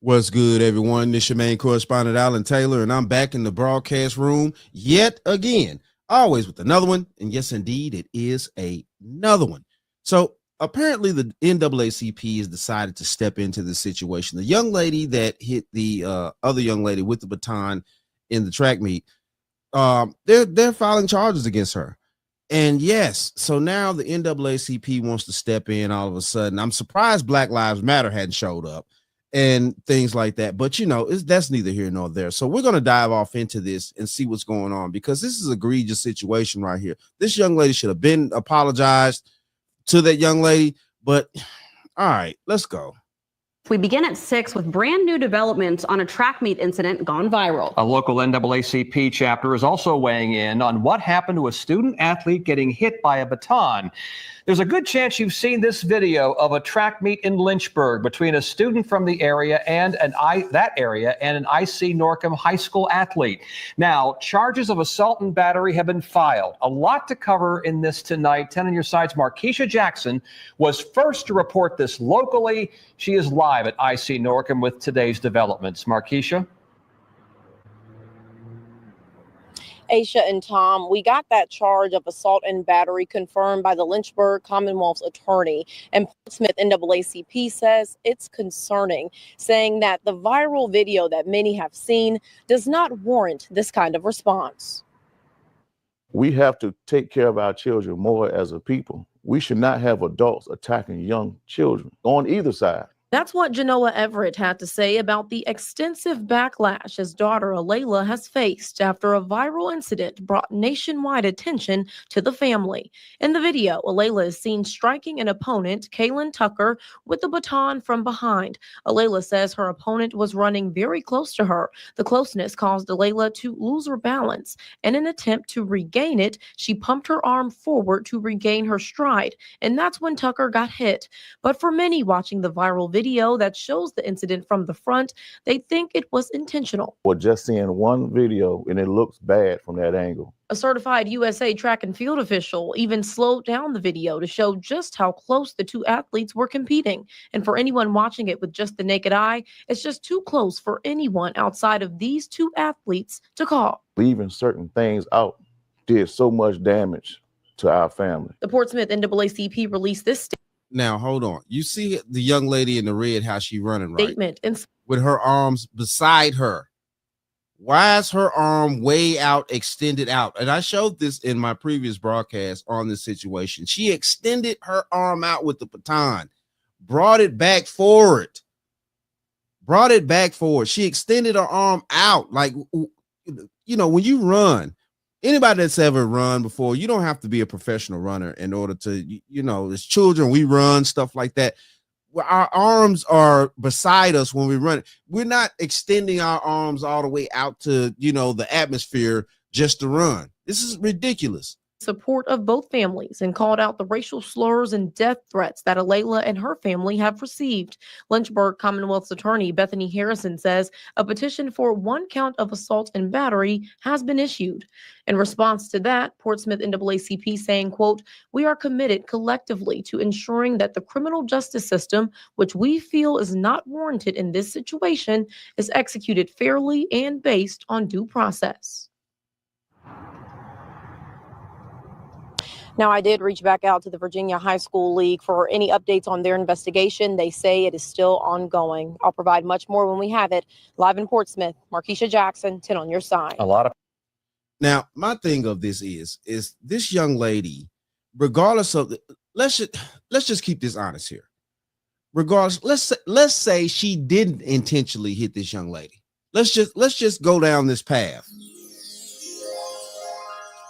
What's good, everyone? This is your main correspondent, Alan Taylor, and I'm back in the broadcast room yet again, always with another one. And yes, indeed, it is another one. So apparently the NAACP has decided to step into the situation. The young lady that hit the other young lady with the baton in the track meet, they're filing charges against her. And yes, so now the NAACP wants to step in all of a sudden. I'm surprised Black Lives Matter hadn't showed up and things like that. But, you know, that's neither here nor there. So we're going to dive off into this and see what's going on, because this is an egregious situation right here. This young lady should have been apologized to that young lady. But all right, let's go. We begin at 6 with brand new developments on a track meet incident gone viral. A local NAACP chapter is also weighing in on what happened to a student athlete getting hit by a baton. There's a good chance you've seen this video of a track meet in Lynchburg between a student from the area and an IC Norcom High School athlete. Now, charges of assault and battery have been filed. A lot to cover in this tonight. 10 on your sides. Markeisha Jackson was first to report this locally. She is live at IC Norcom with today's developments. Markeisha? Aisha and Tom, we got that charge of assault and battery confirmed by the Lynchburg Commonwealth's attorney, and Portsmouth NAACP says it's concerning, saying that the viral video that many have seen does not warrant this kind of response. We have to take care of our children more as a people. We should not have adults attacking young children on either side. That's what Genoa Everett had to say about the extensive backlash his daughter Alayla has faced after a viral incident brought nationwide attention to the family. In the video, Alayla is seen striking an opponent, Kaylin Tucker, with a baton from behind. Alayla says her opponent was running very close to her. The closeness caused Alayla to lose her balance. In an attempt to regain it, she pumped her arm forward to regain her stride, and that's when Tucker got hit. But for many watching the viral video that shows the incident from the front, they think it was intentional. Or just seeing one video and it looks bad from that angle. A certified USA track and field official even slowed down the video to show just how close the two athletes were competing. And for anyone watching it with just the naked eye, it's just too close for anyone outside of these two athletes to call. Leaving certain things out did so much damage to our family. The Portsmouth NAACP released this statement. Now, hold on. You see the young lady in the red, how she running, right? Statement with her arms beside her. Why is her arm way out, extended out? And I showed this in my previous broadcast on this situation. She extended her arm out with the baton, brought it back forward. She extended her arm out. Like, you know, when you run, anybody that's ever run before, you don't have to be a professional runner in order to, you know, as children, we run, stuff like that. Our arms are beside us when we run. We're not extending our arms all the way out to, you know, the atmosphere just to run. This is ridiculous. Support of both families and called out the racial slurs and death threats that Alayla and her family have received. Lynchburg Commonwealth's attorney Bethany Harrison says a petition for 1 count of assault and battery has been issued. In response to that, Portsmouth NAACP saying, quote, "We are committed collectively to ensuring that the criminal justice system, which we feel is not warranted in this situation, is executed fairly and based on due process." Now, I did reach back out to the Virginia High School League for any updates on their investigation. They say it is still ongoing. I'll provide much more when we have it. Live in Portsmouth, Markeisha Jackson, 10 on your side. Now, my thing of this is this young lady, regardless of let's just keep this honest here. Regardless, let's say she didn't intentionally hit this young lady. Let's just go down this path.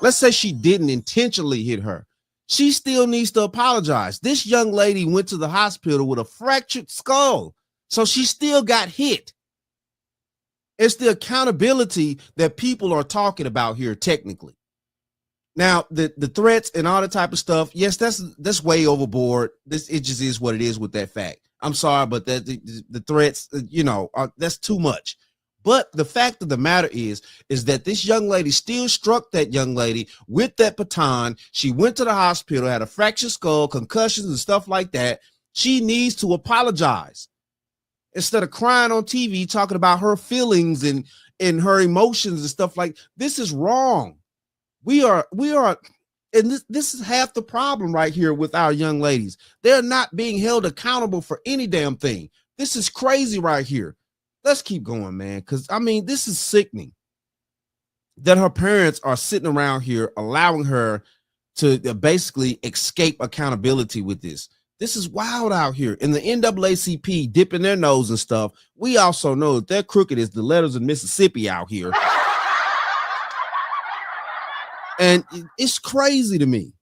Let's say she didn't intentionally hit her. She still needs to apologize. This young lady went to the hospital with a fractured skull, so she still got hit. It's the accountability that people are talking about here technically. Now, the threats and all that type of stuff, yes, that's way overboard. It just is what it is with that fact. I'm sorry, but the threats, you know, that's too much. But the fact of the matter is that this young lady still struck that young lady with that baton. She went to the hospital, had a fractured skull, concussions and stuff like that. She needs to apologize. instead of crying on TV, talking about her feelings and her emotions and stuff like this is wrong. We are, and this is half the problem right here with our young ladies. They're not being held accountable for any damn thing. This is crazy right here. Let's keep going, man, because I mean, this is sickening that her parents are sitting around here allowing her to basically escape accountability with this. This is wild out here. And the NAACP dipping their nose and stuff. We also know that they're crooked as the letters of Mississippi out here. And it's crazy to me.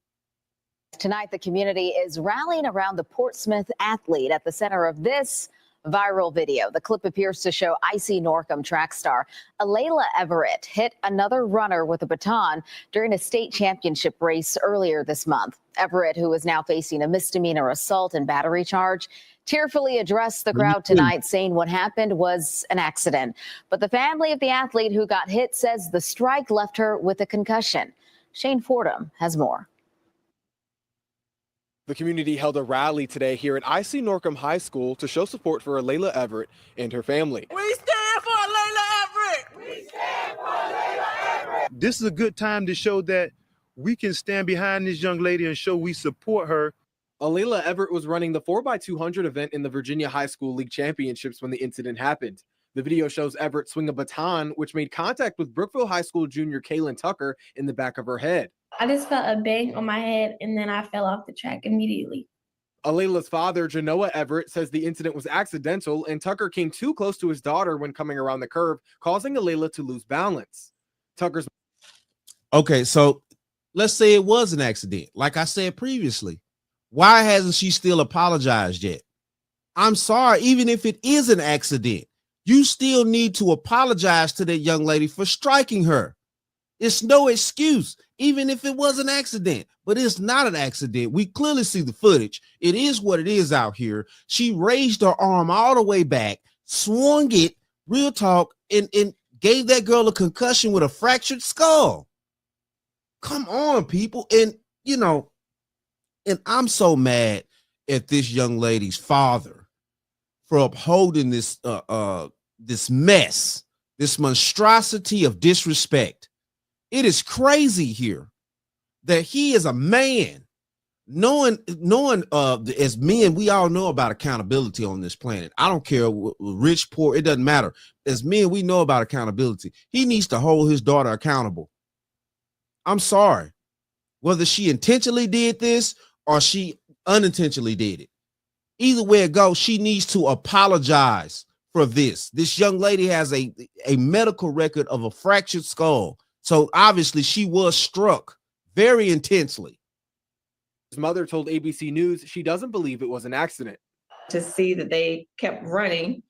Tonight, the community is rallying around the Portsmouth athlete at the center of this viral video. The clip appears to show Icy Norcom track star Alayla Everett hit another runner with a baton during a state championship race earlier this month. Everett, who is now facing a misdemeanor assault and battery charge, tearfully addressed the crowd tonight, saying what happened was an accident. But the family of the athlete who got hit says the strike left her with a concussion. Shane Fordham has more. The community held a rally today here at Icy Norcom High School to show support for Alayla Everett and her family. We stand for Alayla Everett! We stand for Alayla Everett! This is a good time to show that we can stand behind this young lady and show we support her. Alayla Everett was running the 4x200 event in the Virginia High School League Championships when the incident happened. The video shows Everett swing a baton, which made contact with Brookville High School junior Kaylin Tucker in the back of her head. I just felt a bang on my head, and then I fell off the track immediately. Alayla's father, Genoa Everett, says the incident was accidental and Tucker came too close to his daughter when coming around the curve, causing Alayla to lose balance. Tucker's... Okay, so let's say it was an accident. Like I said previously, why hasn't she still apologized yet? I'm sorry, even if it is an accident, you still need to apologize to that young lady for striking her. It's no excuse, even if it was an accident, but it's not an accident. We clearly see the footage. It is what it is out here. She raised her arm all the way back, swung it, real talk, and gave that girl a concussion with a fractured skull. Come on, people. And, you know, and I'm so mad at this young lady's father for upholding this this mess, this monstrosity of disrespect. It is crazy here that he is a man, knowing as men, we all know about accountability on this planet. I don't care, rich, poor, it doesn't matter. As men, we know about accountability. He needs to hold his daughter accountable. I'm sorry, whether she intentionally did this or she unintentionally did it. Either way it goes, she needs to apologize for this. This young lady has a medical record of a fractured skull. So obviously she was struck very intensely. His mother told ABC News she doesn't believe it was an accident. To see that they kept running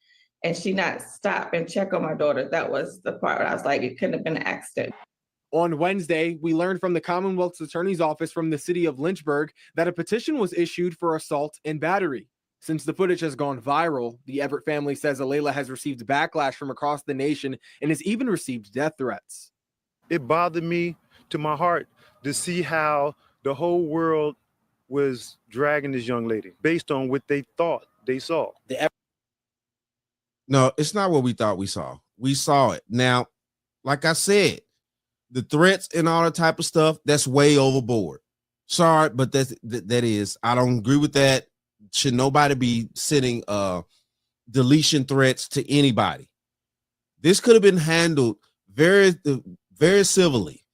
and she not stop and check on my daughter, that was the part where I was like, it couldn't have been an accident. On Wednesday, we learned from the Commonwealth's Attorney's Office from the city of Lynchburg that a petition was issued for assault and battery. Since the footage has gone viral, the Everett family says Alayla has received backlash from across the nation and has even received death threats. It bothered me to my heart to see how the whole world was dragging this young lady based on what they thought they saw. No, it's not what we thought we saw. We saw it. Now, like I said, the threats and all that type of stuff, that's way overboard. Sorry, but that is, I don't agree with that. Should nobody be sending deletion threats to anybody? This could have been handled very civilly.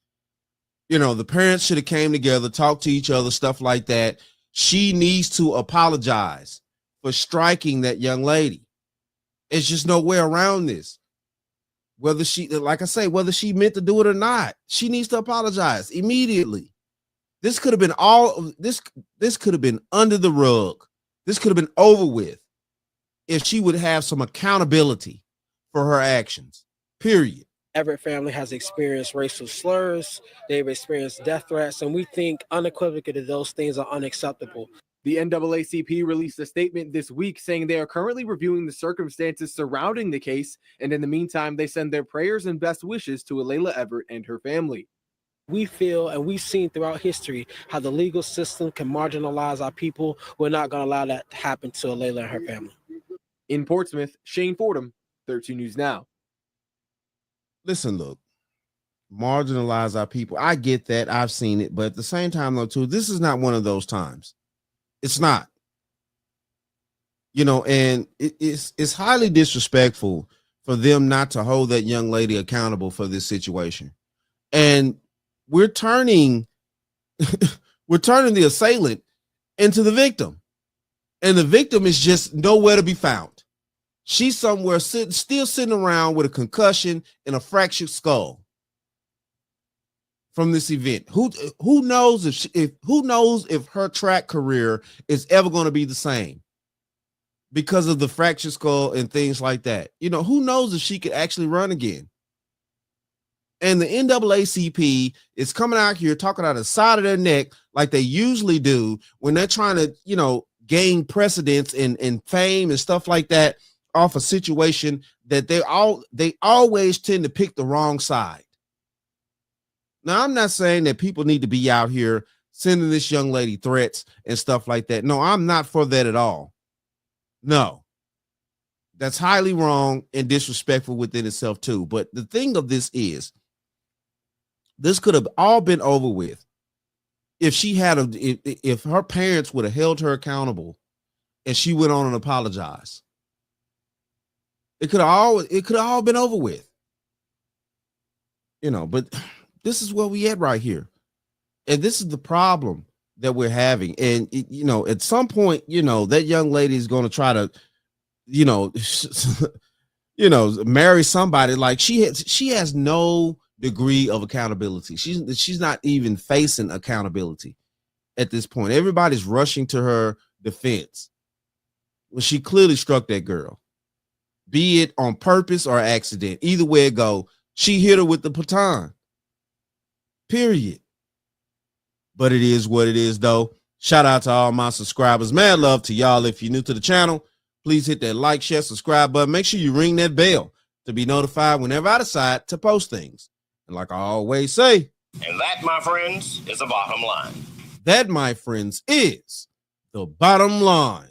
You know, the parents should have came together, talked to each other, stuff like that. She needs to apologize for striking that young lady. It's just no way around this. Whether she, like I say, whether she meant to do it or not, she needs to apologize immediately. This could have been this could have been under the rug. This could have been over with if she would have some accountability for her actions, period. Everett family has experienced racial slurs. They've experienced death threats, and we think unequivocally that those things are unacceptable. The NAACP released a statement this week saying they are currently reviewing the circumstances surrounding the case, and in the meantime, they send their prayers and best wishes to Alayla Everett and her family. We feel, and we've seen throughout history, how the legal system can marginalize our people. We're not going to allow that to happen to Alayla and her family. In Portsmouth, Shane Fordham, 13 News Now. Listen, look, marginalize our people. I get that. I've seen it. But at the same time, though, too, this is not one of those times. It's not. And it's highly disrespectful for them not to hold that young lady accountable for this situation. And we're turning the assailant into the victim. And the victim is just nowhere to be found. She's somewhere still sitting around with a concussion and a fractured skull from this event. Who knows if her track career is ever going to be the same because of the fractured skull and things like that. Who knows if she could actually run again. And the NAACP is coming out here talking out the side of their neck like they usually do when they're trying to, gain precedence and fame and stuff like that off a situation that they always tend to pick the wrong side. Now, I'm not saying that people need to be out here sending this young lady threats and stuff like that. No, I'm not for that at all. No, that's highly wrong and disrespectful within itself too. But the thing of this is, this could have all been over with if if her parents would have held her accountable and she went on and apologized. It could have all been over with. But this is where we at right here. And this is the problem that we're having. And at some point, that young lady is going to try to, marry somebody. Like she has no degree of accountability. She's not even facing accountability at this point. Everybody's rushing to her defense. Well, she clearly struck that girl, be it on purpose or accident. Either way it go, she hit her with the baton. Period. But it is what it is, though. Shout out to all my subscribers. Mad love to y'all. If you're new to the channel, please hit that like, share, subscribe button. Make sure you ring that bell to be notified whenever I decide to post things. And like I always say, and that, my friends, is the bottom line. That, my friends, is the bottom line.